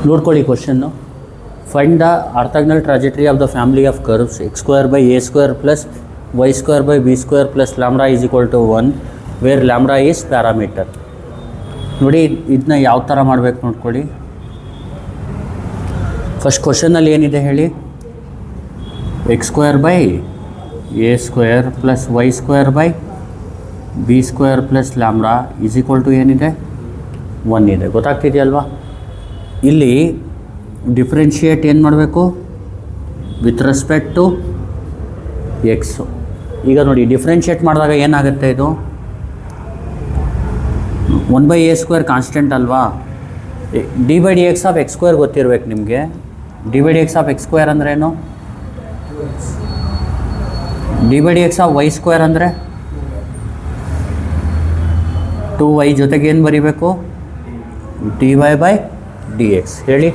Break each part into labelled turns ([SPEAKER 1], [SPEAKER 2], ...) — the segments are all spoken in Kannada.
[SPEAKER 1] ನೋಡ್ಕೊಳ್ಳಿ ಕ್ವಶನ್ನು. Find the orthogonal trajectory of the family of curves x² + a² + y² + b² + λ = 1 wear λ is parameter. ನೋಡಿ ಇದನ್ನ ಯಾವ ಥರ ಮಾಡಬೇಕು ನೋಡ್ಕೊಳ್ಳಿ. ಫಸ್ಟ್ ಕ್ವಶನಲ್ಲಿ ಏನಿದೆ ಹೇಳಿ, x² / a² + y² / b² + λ ಏನಿದೆ 1 ಇದೆ. ಗೊತ್ತಾಗ್ತಿದೆಯಲ್ವಾ? ಇಲ್ಲಿ ಡಿಫ್ರೆನ್ಷಿಯೇಟ್ ಏನು ಮಾಡಬೇಕು ವಿತ್ ರೆಸ್ಪೆಕ್ಟ್ ಟು ಎಕ್ಸು. ಈಗ ನೋಡಿ ಡಿಫ್ರೆನ್ಷಿಯೇಟ್ ಮಾಡಿದಾಗ ಏನಾಗುತ್ತೆ, ಇದು 1/a² ಕಾನ್ಸ್ಟೆಂಟ್ ಅಲ್ವಾ. d/dx ಆಫ್ x² ಗೊತ್ತಿರ್ಬೇಕು ನಿಮಗೆ. d/dx ಆಫ್ x² ಅಂದ್ರೇನು? d/dx ಆಫ್ y² ಅಂದರೆ 2y ಜೊತೆಗೆ ಏನು ಬರೀಬೇಕು, dy/dx. ಹೇಳಿ,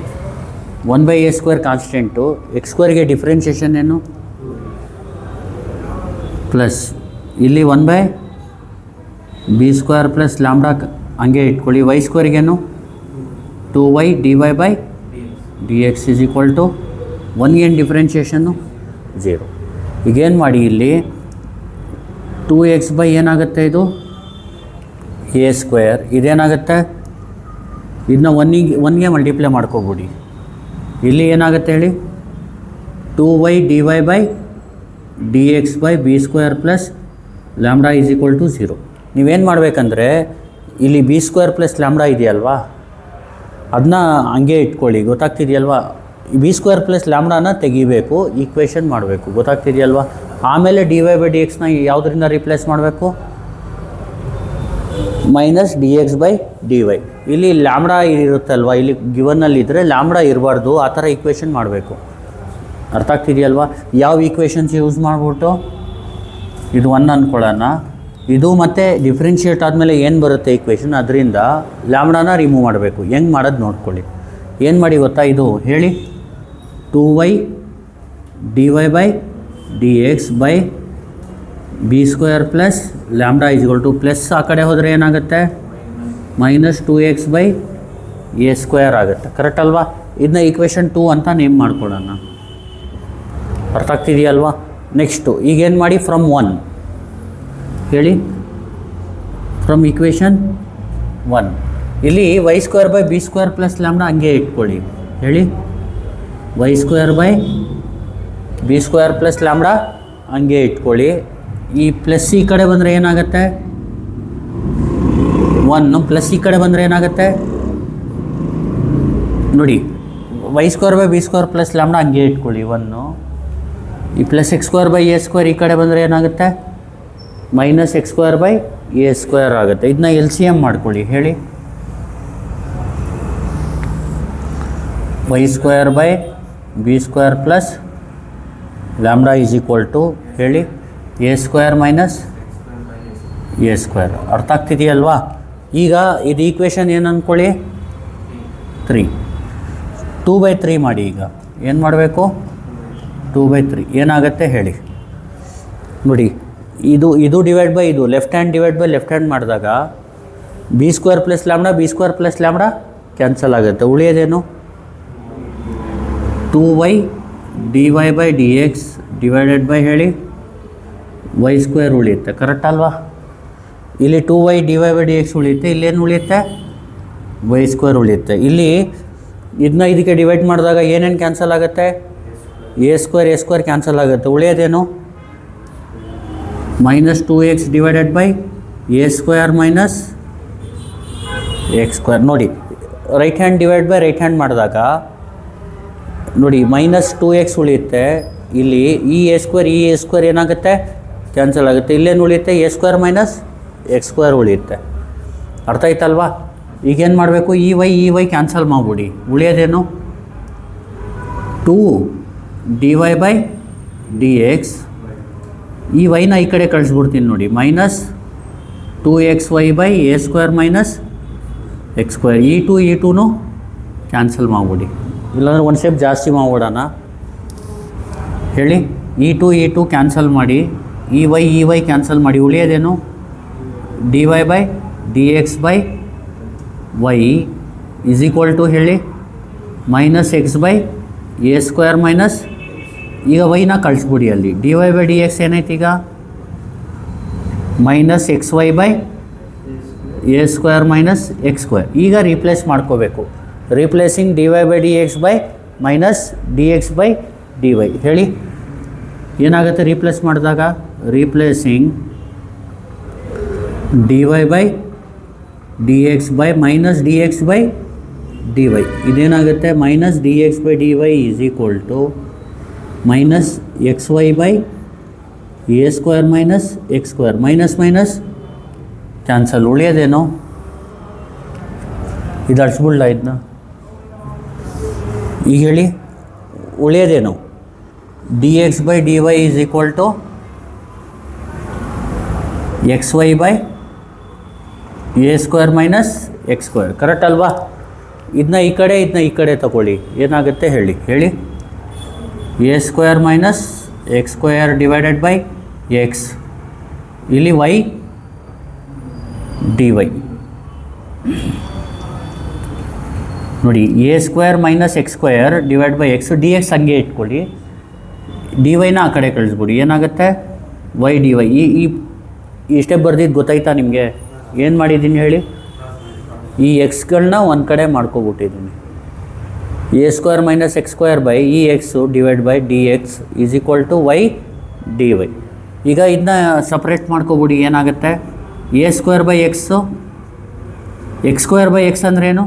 [SPEAKER 1] 1/a² ಕಾನ್ಸ್ಟೆಂಟು, x² ಡಿಫ್ರೆನ್ಷಿಯೇಷನ್ ಏನು ಪ್ಲಸ್, ಇಲ್ಲಿ 1/b² + λ ಹಂಗೆ ಇಟ್ಕೊಳ್ಳಿ. y² 2y dy/dx = 1 ಏನು ಡಿಫ್ರೆನ್ಷಿಯೇಷನ್ನು 0. ಈಗೇನು ಮಾಡಿ, ಇಲ್ಲಿ 2x ಏನಾಗುತ್ತೆ, ಇದು a², ಇದೇನಾಗುತ್ತೆ, ಇದನ್ನ 1ಗೆ ಮಲ್ಟಿಪ್ಲೈ ಮಾಡ್ಕೊಬಿಡಿ. ಇಲ್ಲಿ ಏನಾಗುತ್ತೆ ಹೇಳಿ, 2y dy/dx/b² + λ = 0. ನೀವೇನು ಮಾಡಬೇಕಂದ್ರೆ, ಇಲ್ಲಿ b² + λ ಇದೆಯಲ್ವಾ, ಅದನ್ನ ಹಂಗೆ ಇಟ್ಕೊಳ್ಳಿ. ಗೊತ್ತಾಗ್ತಿದೆಯಲ್ವಾ? b² + λನ ತೆಗಿಬೇಕು, ಈಕ್ವೇಷನ್ ಮಾಡಬೇಕು. ಗೊತ್ತಾಗ್ತಿದೆಯಲ್ವಾ? ಆಮೇಲೆ dy/dxನ ಯಾವುದರಿಂದ ರಿಪ್ಲೇಸ್ ಮಾಡಬೇಕು, -dx/dy. ಇಲ್ಲಿ λ ಇರುತ್ತಲ್ವ, ಇಲ್ಲಿ ಗಿವನ್ನಲ್ಲಿದ್ದರೆ λ ಇರಬಾರ್ದು, ಆ ಥರ ಈಕ್ವೇಷನ್ ಮಾಡಬೇಕು. ಅರ್ಥ ಆಗ್ತಿದೆಯಲ್ವಾ? ಯಾವ ಈಕ್ವೇಷನ್ಸ್ ಯೂಸ್ ಮಾಡಿಬಿಟ್ಟು, ಇದು 1 ಅಂದ್ಕೊಳ್ಳೋಣ, ಇದು ಮತ್ತು ಡಿಫ್ರೆನ್ಷಿಯೇಟ್ ಆದಮೇಲೆ ಏನು ಬರುತ್ತೆ ಈಕ್ವೇಷನ್, ಅದರಿಂದ λನ ರಿಮೂವ್ ಮಾಡಬೇಕು. ಹೆಂಗೆ ಮಾಡೋದು ನೋಡ್ಕೊಳ್ಳಿ. ಏನು ಮಾಡಿ ಗೊತ್ತಾ, ಇದು ಹೇಳಿ, 2y dy/dx/b² + λ = ಪ್ಲಸ್ ಆ ಕಡೆ ಹೋದರೆ ಏನಾಗುತ್ತೆ, -2x/a² ಆಗುತ್ತೆ. ಕರೆಕ್ಟ್ ಅಲ್ವಾ? ಇದನ್ನ ಈಕ್ವೇಷನ್ 2 ಅಂತ ನೇಮ್ ಮಾಡ್ಕೊಳ್ಳೋಣ. ಅರ್ಥ ಆಗ್ತಿದೆಯಲ್ವಾ? ನೆಕ್ಸ್ಟು ಈಗೇನು ಮಾಡಿ, ಫ್ರಮ್ 1 ಹೇಳಿ, ಫ್ರಮ್ ಈಕ್ವೇಷನ್ 1 ಇಲ್ಲಿ y² b² + λ ಹಂಗೆ ಇಟ್ಕೊಳ್ಳಿ. ಹೇಳಿ, y² b² + λ ಹಂಗೆ ಇಟ್ಕೊಳ್ಳಿ. ಈ ಪ್ಲಸ್ ಈ ಕಡೆ ಬಂದರೆ ಏನಾಗುತ್ತೆ, 1 ಪ್ಲಸ್ ಈ ಕಡೆ ಬಂದರೆ ಏನಾಗುತ್ತೆ ನೋಡಿ, y² b² + λ ಹಂಗೆ ಇಟ್ಕೊಳ್ಳಿ 1. ಈ ಪ್ಲಸ್ x²/a² ಈ ಕಡೆ ಬಂದರೆ ಏನಾಗುತ್ತೆ, -x²/a² ಆಗುತ್ತೆ. ಇದನ್ನ LCM ಮಾಡ್ಕೊಳ್ಳಿ. ಹೇಳಿ, y² b² + λ = ಹೇಳಿ a² - a². ಅರ್ಥ ಆಗ್ತಿದೆಯಲ್ವಾ? ಈಗ ಇದು ಈಕ್ವೇಷನ್ ಏನು ಅಂದ್ಕೊಳ್ಳಿ, 3. 2/3 ಮಾಡಿ. ಈಗ ಏನು ಮಾಡಬೇಕು, 2/3 ಏನಾಗುತ್ತೆ ಹೇಳಿ. ನೋಡಿ, ಇದು ಡಿವೈಡ್ ಬೈ ಇದು, ಲೆಫ್ಟ್ ಹ್ಯಾಂಡ್ ಮಾಡಿದಾಗ b² + λ b² + λ ಕ್ಯಾನ್ಸಲ್ ಆಗುತ್ತೆ. ಉಳಿಯೋದೇನು, 2y dy/dx / ಹೇಳಿ y² ಉಳಿಯುತ್ತೆ. ಕರೆಕ್ಟ್ ಅಲ್ವಾ? ಇಲ್ಲಿ 2y dy/dx ಉಳಿಯುತ್ತೆ, ಇಲ್ಲೇನು ಉಳಿಯುತ್ತೆ, y² ಉಳಿಯುತ್ತೆ. ಇಲ್ಲಿ ಇದನ್ನ ಇದಕ್ಕೆ ಡಿವೈಡ್ ಮಾಡಿದಾಗ ಏನೇನು ಕ್ಯಾನ್ಸಲ್ ಆಗುತ್ತೆ, a² ಕ್ಯಾನ್ಸಲ್ ಆಗುತ್ತೆ. ಉಳಿಯೋದೇನು, -2x - a² - x². ನೋಡಿ, right hand divide by right hand ಮಾಡಿದಾಗ ನೋಡಿ -2x ಉಳಿಯುತ್ತೆ. ಇಲ್ಲಿ ಈ a² ಏನಾಗುತ್ತೆ, ಕ್ಯಾನ್ಸಲ್ ಆಗುತ್ತೆ. ಇಲ್ಲೇನು ಉಳಿಯುತ್ತೆ, a² - x² ಉಳಿಯುತ್ತೆ. ಅರ್ಥ ಆಯ್ತಲ್ವಾ? ಈಗೇನು ಮಾಡಬೇಕು, ಈ y ಕ್ಯಾನ್ಸಲ್ ಮಾಡಿಬಿಡಿ. ಉಳಿಯೋದೇನು, 2 dy/dx. ಈ y ಈ ಕಡೆ ಕಳಿಸ್ಬಿಡ್ತೀನಿ ನೋಡಿ, -2xy/a² - x². ಈ 2 ಕ್ಯಾನ್ಸಲ್ ಮಾಡಿಬಿಡಿ, ಇಲ್ಲಾಂದ್ರೆ ಒಂದು ಸ್ಟೆಪ್ ಜಾಸ್ತಿ ಮಾಡಿಬಿಡೋಣ. ಹೇಳಿ, ಈ ಟು ಕ್ಯಾನ್ಸಲ್ ಮಾಡಿ, ಈ ವೈ ಕ್ಯಾನ್ಸಲ್ ಮಾಡಿ. ಉಳಿಯೋದೇನು, dy/dx/y = ಹೇಳಿ minus x by a square minus, ಈಗ ವೈನ ಕಳಿಸ್ಬಿಡಿ ಅಲ್ಲಿ, d y by d x ಏನೈತೆ ಈಗ minus x y by a square minus x square. ಈಗ ರೀಪ್ಲೇಸ್ ಮಾಡ್ಕೋಬೇಕು. Replacing d y by d x by minus d x by d y. ಹೇಳಿ ಏನಾಗುತ್ತೆ ರೀಪ್ಲೇಸ್ ಮಾಡಿದಾಗ? Replacing d y by d x by minus d x by d y. ಇದೇನಾಗುತ್ತೆ? Minus d x by d y is equal to minus x y by a square minus x square. Minus minus cancel. ಉಳಿಯೋದೇನೋ? ಇದು ಅಳಿಸ್ಬಿಡ್ಲ ಇದನ್ನ? ಈಗ ಹೇಳಿ ಉಳಿಯೋದೇನು? D x by d y is equal to x y by a square minus x square. Correct ಅಲ್ವಾ? ಇದನ್ನ ಈ ಕಡೆ ತಗೊಳ್ಳಿ, ಏನಾಗುತ್ತೆ ಹೇಳಿ a square minus x square divided by x, ಇಲ್ಲಿ ವೈ ಡಿ ವೈ. ನೋಡಿ a square minus x square divide by x, d x ಹಂಗೆ ಇಟ್ಕೊಳ್ಳಿ, ಡಿ ವೈನ ಆ ಕಡೆ ಕಳಿಸ್ಬಿಡಿ, ಏನಾಗುತ್ತೆ ವೈ ಡಿ ವೈ. ಈ ಸ್ಟೆಪ್ ಬರ್ದಿದ್ದು ಗೊತ್ತಾಯ್ತಾ ನಿಮಗೆ? ಏನು ಮಾಡಿದ್ದೀನಿ ಹೇಳಿ? ಈ ಎಕ್ಸ್ಗಳನ್ನ ಒಂದು ಕಡೆ ಮಾಡ್ಕೊಬಿಟ್ಟಿದ್ದೀನಿ. A square minus x square by ಈ x divide by d x is equal to y d y. ಈಗ ಇದನ್ನ ಸಪ್ರೇಟ್ ಮಾಡ್ಕೊಬಿಡಿ, ಏನಾಗುತ್ತೆ? A square by x, x square by x ಅಂದ್ರೇನು?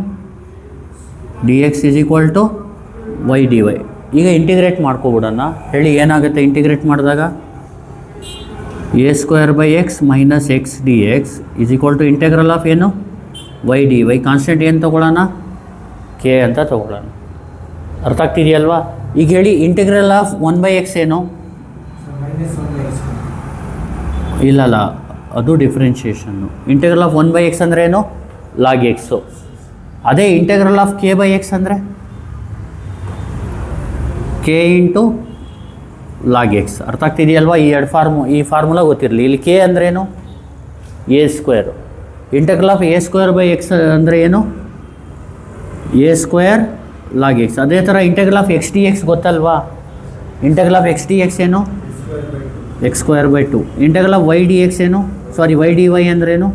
[SPEAKER 1] D x is equal to y d y. ಈಗ ಇಂಟಿಗ್ರೇಟ್ ಮಾಡ್ಕೊಬಿಡೋಣ. ಹೇಳಿ ಏನಾಗುತ್ತೆ ಇಂಟಿಗ್ರೇಟ್ ಮಾಡಿದಾಗ? A square by x minus x d x is equal to integral of ಏನು? Y d y. ಕಾನ್ಸ್ಟೆಂಟ್ ಏನು ತೊಗೊಳ್ಳೋಣ? ಕೆ ಅಂತ ತೊಗೊಳ್ಳೋಣ. ಅರ್ಥ ಆಗ್ತಿದೆಯಲ್ವಾ? ಈಗ ಹೇಳಿ ಇಂಟೆಗ್ರಲ್ ಆಫ್ 1/x ಏನು? ಇಲ್ಲಲ್ಲ, ಅದು ಡಿಫ್ರೆನ್ಷಿಯೇಷನ್ನು. ಇಂಟೆಗ್ರಲ್ ಆಫ್ 1/x ಅಂದರೆ ಏನು? Log x. ಅದೇ integral of k by x ಅಂದರೆ ಕೆ ಇಂಟು ಲಾಗ್ ಎಕ್ಸ್. ಅರ್ಥ ಆಗ್ತಿದೆಯಲ್ವಾ? ಈ ಫಾರ್ಮುಲಾ ಗೊತ್ತಿರಲಿ. ಇಲ್ಲಿ ಕೆ ಅಂದ್ರೇನು? A square. Integral of a square by x ಅಂದರೆ ಏನು? A square log x. ಅದೇ ಥರ integral of x d x ಗೊತ್ತಲ್ವಾ? Integral of x d x ಏನು? X square by 2. Integral of y d x ಏನು? ವೈ ಡಿ ವೈ ಅಂದ್ರೇನು?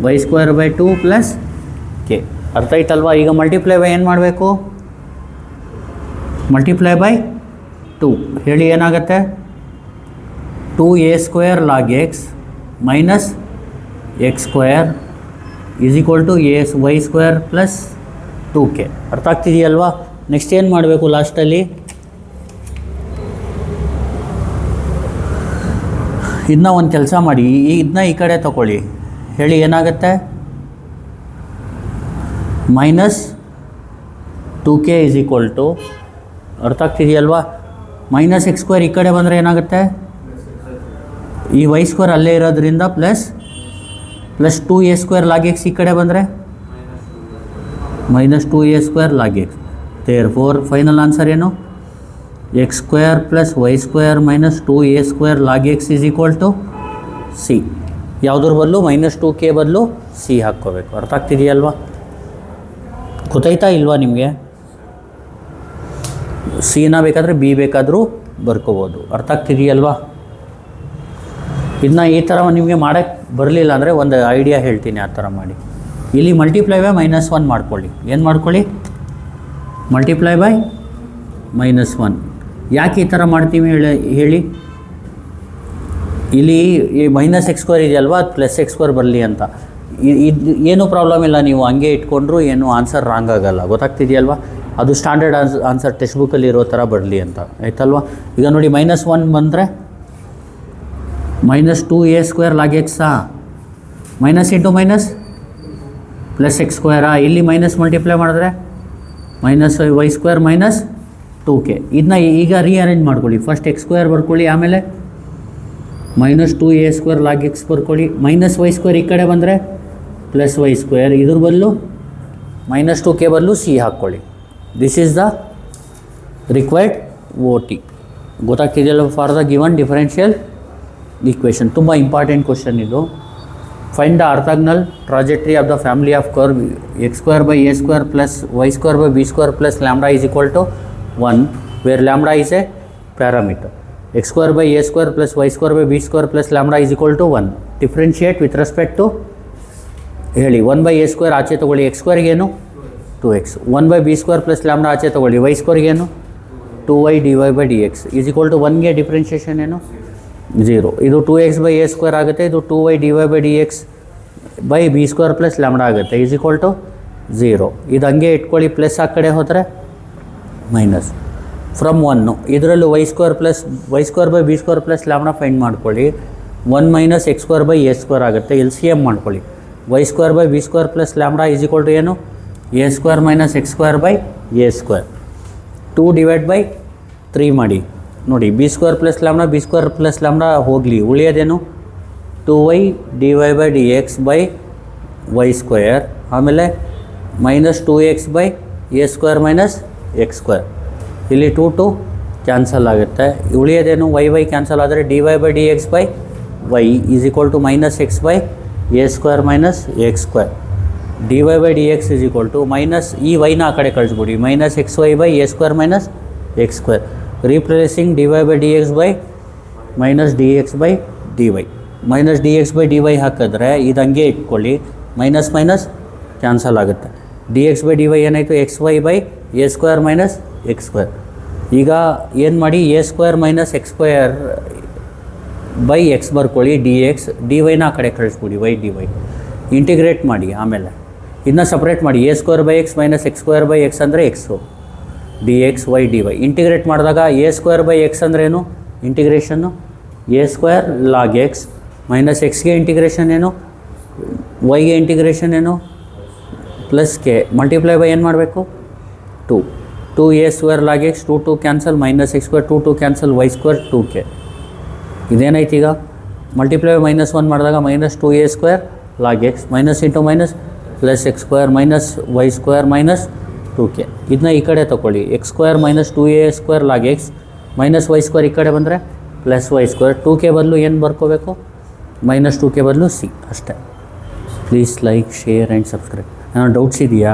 [SPEAKER 1] Y square by 2 plus k. ಅರ್ಥ ಆಯ್ತಲ್ವಾ? ಈಗ ಮಲ್ಟಿಪ್ಲೈ ಬೈ ಏನು ಮಾಡಬೇಕು? Multiply by 2. ಹೇಳಿ ಏನಾಗುತ್ತೆ? 2a square log x minus x square is equal to y square plus 2k. ಅರ್ಥ ಆಗ್ತಿದೆಯಲ್ವಾ? ನೆಕ್ಸ್ಟ್ ಏನು ಮಾಡಬೇಕು ಲಾಸ್ಟಲ್ಲಿ? ಇದನ್ನ ಒಂದು ಕೆಲಸ ಮಾಡಿ, ಇದನ್ನ ಈ ಕಡೆ ತಗೊಳ್ಳಿ. ಹೇಳಿ ಏನಾಗುತ್ತೆ? Minus 2k is equal to, ಅರ್ಥ ಆಗ್ತಿದೆಯಲ್ವಾ? ಮೈನಸ್ ಎಕ್ಸ್ ಸ್ಕ್ವೇರ್ ಈ ಕಡೆ ಬಂದರೆ ಏನಾಗುತ್ತೆ? ಈ ವೈ ಸ್ಕ್ವೇರ್ ಅಲ್ಲೇ ಇರೋದ್ರಿಂದ plus 2a square log X ಈ ಕಡೆ ಬಂದರೆ minus 2a square log x. Therefore final answer ಏನು? X square plus y square minus 2a square log x is equal to c. ಯಾವುದ್ರ ಬದಲು ಮೈನಸ್ 2k ಬದಲು ಸಿ ಹಾಕ್ಕೋಬೇಕು. ಅರ್ಥ ಆಗ್ತಿದೆಯಲ್ವಾ? ಗೊತ್ತಾಯ್ತಾ ಇಲ್ವಾ ನಿಮಗೆ? ಸಿನ ಬೇಕಾದರೆ ಬಿ ಬೇಕಾದರೂ ಬರ್ಕೋಬೋದು. ಅರ್ಥ ಆಗ್ತಿದೆಯಲ್ವಾ? ಇದನ್ನ ಈ ಥರ ನಿಮಗೆ ಮಾಡೋಕ್ಕೆ ಬರಲಿಲ್ಲ ಅಂದರೆ ಒಂದು ಐಡಿಯಾ ಹೇಳ್ತೀನಿ, ಆ ಥರ ಮಾಡಿ. ಇಲ್ಲಿ ಮಲ್ಟಿಪ್ಲೈ ಬೈ -1 ಮಾಡ್ಕೊಳ್ಳಿ. ಏನು ಮಾಡ್ಕೊಳ್ಳಿ? Multiply by -1. ಯಾಕೆ ಈ ಥರ ಮಾಡ್ತೀವಿ ಹೇಳಿ? ಇಲ್ಲಿ ಈ ಮೈನಸ್ ಎಕ್ಸ್ ಸ್ಕ್ವೇರ್ ಇದೆಯಲ್ವಾ, ಅದು ಪ್ಲಸ್ ಎಕ್ಸ್ ಸ್ಕ್ವೇರ್ ಬರಲಿ ಅಂತ. ಇದು ಏನೂ ಪ್ರಾಬ್ಲಮ್ ಇಲ್ಲ, ನೀವು ಹಂಗೆ ಇಟ್ಕೊಂಡ್ರು ಏನು ಆನ್ಸರ್ ರಾಂಗ್ ಆಗೋಲ್ಲ. ಗೊತ್ತಾಗ್ತಿದೆಯಲ್ವಾ? ಅದು ಸ್ಟ್ಯಾಂಡರ್ಡ್ ಆನ್ಸರ್ ಟೆಕ್ಸ್ಟ್ ಬುಕ್ಕಲ್ಲಿ ಇರೋ ಥರ ಬರಲಿ ಅಂತ, ಆಯ್ತಲ್ವಾ? ಈಗ ನೋಡಿ -1 ಬಂದರೆ ಮೈನಸ್ 2a ಸ್ಕ್ವೇರ್ ಲಾಗ್ ಎಕ್ಸಾ, minus into minus plus x ಸ್ಕ್ವೇರಾ. ಇಲ್ಲಿ ಮೈನಸ್ ಮಲ್ಟಿಪ್ಲೈ ಮಾಡಿದ್ರೆ minus y square minus 2k. ಇದನ್ನ ಈಗ ರೀಅರೇಂಜ್ ಮಾಡ್ಕೊಳ್ಳಿ. ಫಸ್ಟ್ ಎಕ್ಸ್ ಸ್ಕ್ವೇರ್ ಬರ್ಕೊಳ್ಳಿ, ಆಮೇಲೆ minus 2a square log X ಬರ್ಕೊಳ್ಳಿ. ಮೈನಸ್ ವೈ ಸ್ಕ್ವೇರ್ ಈ ಕಡೆ ಬಂದರೆ ಪ್ಲಸ್ ವೈ ಸ್ಕ್ವೇರ್, ಇದ್ರ ಬದಲು ಮೈನಸ್ 2k ಬದಲು ಸಿ ಹಾಕ್ಕೊಳ್ಳಿ. This is the required OT. ಗೊತ್ತಾಗ್ತಿದೆಯಲ್ಲ? For the given differential equation. ತುಂಬ ಇಂಪಾರ್ಟೆಂಟ್ ಕ್ವಶನ್ ಇದು. Find the orthogonal trajectory of the family of curve x square by a square plus y square by b square plus lambda is equal to 1, where lambda is a parameter. X square by a square plus y square by b square plus lambda is equal to 1. Differentiate with respect to ಹೇಳಿ 1 by a square ಆಚೆ ತಗೊಳ್ಳಿ, x square ಏನು 2x, 1 by b square plus lambda ಆಚೆ ತಗೊಳ್ಳಿ, y square ಏನು 2y dy by dx is equal to 1ಗೆ ಡಿಫ್ರೆನ್ಷಿಯೇಷನ್ ಏನು 0. ಇದು 2x by a square ಆಗುತ್ತೆ, ಇದು 2y dy by dx by b square plus lambda ಆಗುತ್ತೆ is equal to 0. ಇದು ಹಂಗೆ ಇಟ್ಕೊಳ್ಳಿ, ಪ್ಲಸ್ ಆ ಕಡೆ ಹೋದರೆ ಮೈನಸ್. ಫ್ರಮ್ 1 ಇದರಲ್ಲೂ y square by b square plus lambda find ಮಾಡ್ಕೊಳ್ಳಿ. 1 minus x square by a square ಆಗುತ್ತೆ, LCM ಮಾಡ್ಕೊಳ್ಳಿ. y square by b square plus lambda is equal to ಏನು a square minus x square by a square. 2 divided by 3 ಮಾಡಿ ನೋಡಿ, b square plus lambda ಹೋಗಲಿ, ಉಳಿಯೋದೇನು 2y dy by dx by y square, ಆಮೇಲೆ minus 2x by a square minus x square. ಇಲ್ಲಿ 2 ಕ್ಯಾನ್ಸಲ್ ಆಗುತ್ತೆ, ಉಳಿಯೋದೇನು y ಕ್ಯಾನ್ಸಲ್ ಆದರೆ dy by dx by y is equal to minus x by a square minus x square. dy by dx is equal to minus ಈ yನ ಆ ಕಡೆ ಕಳಿಸ್ಬಿಡಿ, minus xy by a square minus x square. Replacing dy by dx by minus dx by dy. Minus d x by d y ಹಾಕಿದ್ರೆ ಇದು ಹಂಗೆ ಇಟ್ಕೊಳ್ಳಿ, ಮೈನಸ್ ಮೈನಸ್ ಕ್ಯಾನ್ಸಲ್ ಆಗುತ್ತೆ. D x by d y ಏನಾಯಿತು x y by a square minus x square. ಈಗ ಏನು ಮಾಡಿ, a square minus x square by x ಬರ್ಕೊಳ್ಳಿ, ಡಿ ಎಕ್ಸ್ ಡಿ ವೈನ ಆ ಕಡೆ ಕಳಿಸ್ಬಿಡಿ, ವೈ ಡಿ ವೈ ಇಂಟಿಗ್ರೇಟ್ ಮಾಡಿ. ಆಮೇಲೆ ಇದನ್ನ ಸಪ್ರೇಟ್ ಮಾಡಿ, a square by x minus x square by x ಅಂದರೆ x, D x y d y integrate ಮಾಡಿದಾಗ ಎ ಸ್ಕ್ವೇರ್ ಬೈ ಎಕ್ಸ್ ಅಂದ್ರೇನು integration a square log x minus ಎಕ್ಸ್ಗೆ ಇಂಟಿಗ್ರೇಷನ್ ಏನು, ವೈಗೆ ಇಂಟಿಗ್ರೇಷನ್ ಏನು ಪ್ಲಸ್ ಕೆ ಮಲ್ಟಿಪ್ಲೈ ಬೈ ಏನು ಮಾಡಬೇಕು 2 a square log x 2 cancel minus x square 2 cancel y square 2k. ಇದೇನಾಯ್ತು ಈಗ ಮಲ್ಟಿಪ್ಲೈ ಮೈನಸ್ 1 ಮಾಡಿದಾಗ minus 2 a square log x minus into minus plus x square minus y square minus 2k. ಇದನ್ನ ಈ ಕಡೆ ತೊಗೊಳ್ಳಿ, x square minus 2a square log x minus y square ಈ ಕಡೆ ಬಂದರೆ ಪ್ಲಸ್ ವೈ ಸ್ಕ್ವೇರ್ 2k ಬದಲು ಏನು ಬರ್ಕೋಬೇಕು ಮೈನಸ್ 2k ಬದಲು ಸಿ ಅಷ್ಟೇ. Please like share and subscribe. ಏನೋ ಡೌಟ್ಸ್ ಇದೆಯಾ?